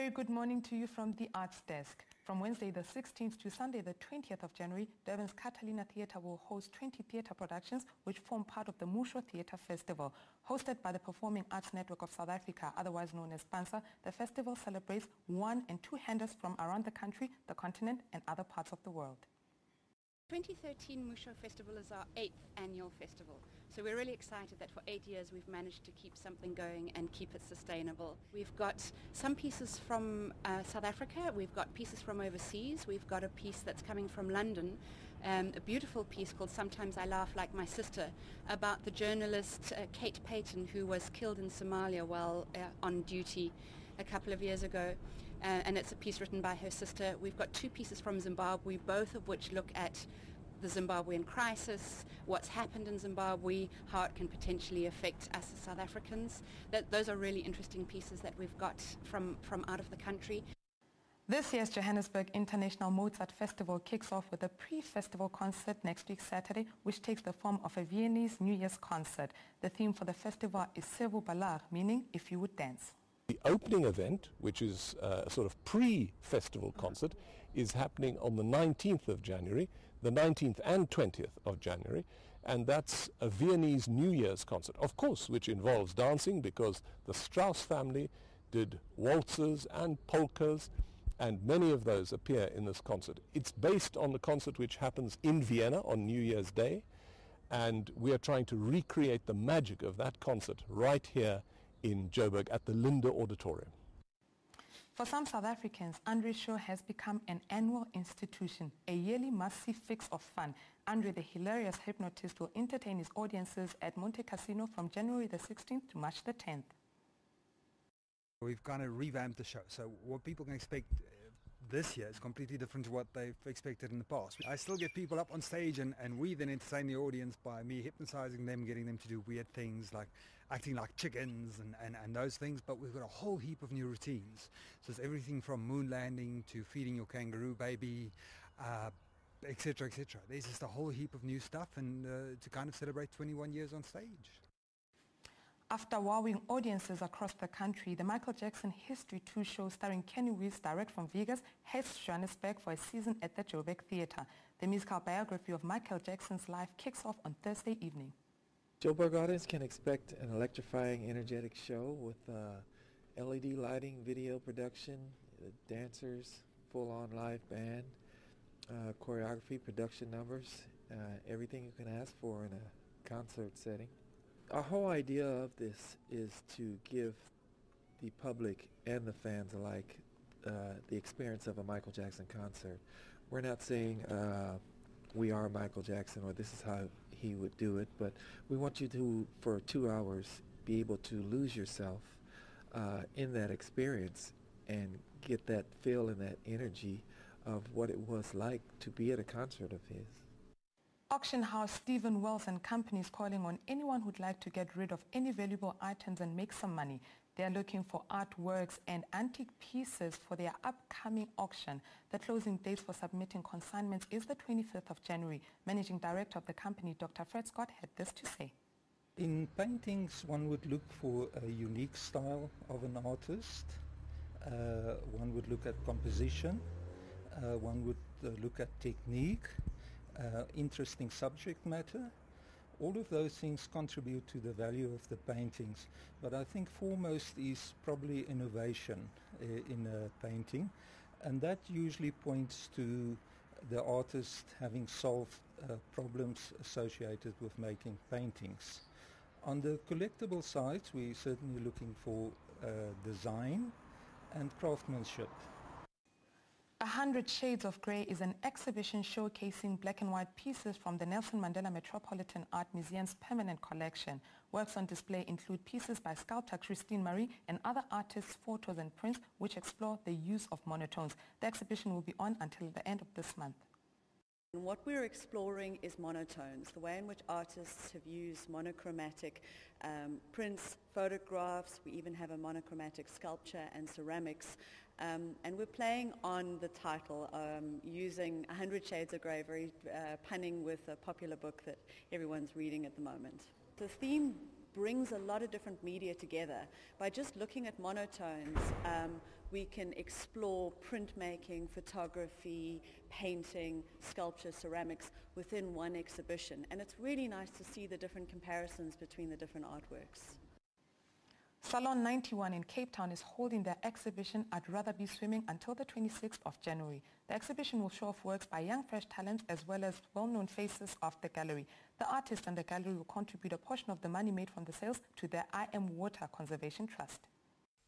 very good morning to you from the Arts Desk. From Wednesday the 16th to Sunday the 20th of January, Durban's Catalina Theatre will host 20 theatre productions which form part of the Musho Theatre Festival. Hosted by the Performing Arts Network of South Africa, otherwise known as SABC, the festival celebrates one- and two-handers from around the country, the continent and other parts of the world. 2013 Musho Festival is our 8th annual festival. So we're really excited that for 8 years we've managed to keep something going and keep it sustainable. We've got some pieces from South Africa, we've got pieces from overseas, we've got a piece that's coming from London, a beautiful piece called Sometimes I Laugh Like My Sister, about the journalist Kate Payton, who was killed in Somalia while on duty a couple of years ago. And it's a piece written by her sister. We've got two pieces from Zimbabwe, both of which look at the Zimbabwean crisis, what's happened in Zimbabwe, how it can potentially affect us as South Africans. Those are really interesting pieces that we've got from out of the country. This year's Johannesburg International Mozart Festival kicks off with a pre-festival concert next week Saturday, which takes the form of a Viennese New Year's concert. The theme for the festival is Sevo Balar, meaning if you would dance. The opening event, which is a sort of pre-festival concert, is happening on the 19th of January, the 19th and 20th of January, and that's a Viennese New Year's concert, of course, which involves dancing because the Strauss family did waltzes and polkas, and many of those appear in this concert. It's based on the concert which happens in Vienna on New Year's Day, and we are trying to recreate the magic of that concert right here in Joburg at the Linda Auditorium. For some South Africans, Andre's show has become an annual institution, a yearly must-see fix of fun. Andre, the hilarious hypnotist, will entertain his audiences at Monte Casino from January the 16th to March the 10th. We've kind of revamped the show, so what people can expect this year is completely different to what they've expected in the past. I still get people up on stage and we then entertain the audience by me hypnotizing them, getting them to do weird things like acting like chickens and those things, but we've got a whole heap of new routines. So it's everything from moon landing to feeding your kangaroo baby, etc., etc. There's just a whole heap of new stuff and to kind of celebrate 21 years on stage. After wowing audiences across the country, the Michael Jackson History 2 show starring Kenny West, direct from Vegas, heads to Johannesburg for a season at the Joburg Theatre. The musical biography of Michael Jackson's life kicks off on Thursday evening. Joburg audience can expect an electrifying, energetic show with LED lighting, video production, dancers, full-on live band, choreography, production numbers, everything you can ask for in a concert setting. Our whole idea of this is to give the public and the fans alike the experience of a Michael Jackson concert. We're not saying we are Michael Jackson or this is how he would do it, but we want you to, for 2 hours, be able to lose yourself in that experience and get that feel and that energy of what it was like to be at a concert of his. Auction house Stephen Wells and Company is calling on anyone who'd like to get rid of any valuable items and make some money. They are looking for artworks and antique pieces for their upcoming auction. The closing date for submitting consignments is the 25th of January. Managing Director of the company, Dr. Fred Scott, had this to say. In paintings, one would look for a unique style of an artist. One would look at composition. One would look at technique. Interesting subject matter. All of those things contribute to the value of the paintings, but I think foremost is probably innovation in a painting, and that usually points to the artist having solved problems associated with making paintings. On the collectible side, we're certainly looking for design and craftsmanship. 100 Shades of Grey is an exhibition showcasing black and white pieces from the Nelson Mandela Metropolitan Art Museum's permanent collection. Works on display include pieces by sculptor Christine Marie and other artists' photos and prints which explore the use of monotones. The exhibition will be on until the end of this month. And what we're exploring is monotones, the way in which artists have used monochromatic prints, photographs. We even have a monochromatic sculpture and ceramics. And we're playing on the title, using 100 Shades of Grey, very punning with a popular book that everyone's reading at the moment. The theme brings a lot of different media together. By just looking at monotones, we can explore printmaking, photography, painting, sculpture, ceramics within one exhibition. And it's really nice to see the different comparisons between the different artworks. Salon 91 in Cape Town is holding their exhibition I'd Rather Be Swimming until the 26th of January. The exhibition will show off works by young fresh talents as well as well-known faces of the gallery. The artist and the gallery will contribute a portion of the money made from the sales to their I Am Water Conservation Trust.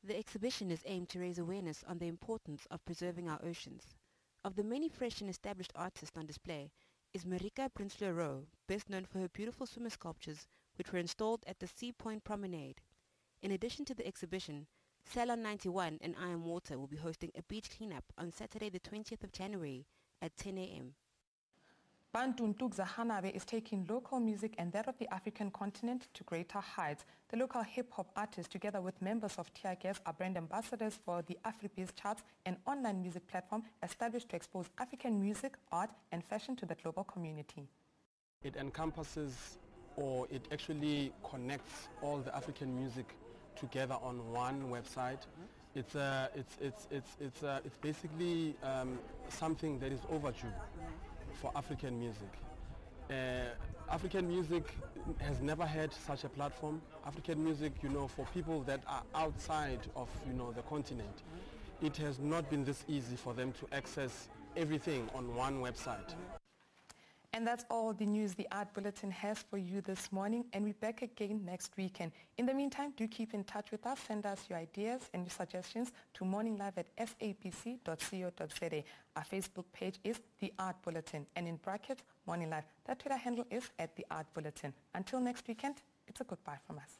The exhibition is aimed to raise awareness on the importance of preserving our oceans. Of the many fresh and established artists on display is Marika Prinsloo-Rowe, best known for her beautiful swimmer sculptures which were installed at the Sea Point Promenade. In addition to the exhibition, Salon 91 and I Am Water will be hosting a beach cleanup on Saturday the 20th of January at 10 a.m. Bantu Ntugza Hanabe is taking local music and that of the African continent to greater heights. The local hip-hop artist, together with members of TRGS, are brand ambassadors for the AfriBiz charts, an online music platform established to expose African music, art and fashion to the global community. It encompasses, or it actually connects all the African music together on one website. It's basically something that is overdue for African music. African music has never had such a platform. African music, for people that are outside of, the continent, it has not been this easy for them to access everything on one website. And that's all the news the Art Bulletin has for you this morning, and we're back again next weekend. In the meantime, do keep in touch with us. Send us your ideas and your suggestions to morninglive@sabc.co.za. Our Facebook page is The Art Bulletin, and in brackets, Morning Live. That Twitter handle is @The Art Bulletin. Until next weekend, it's a goodbye from us.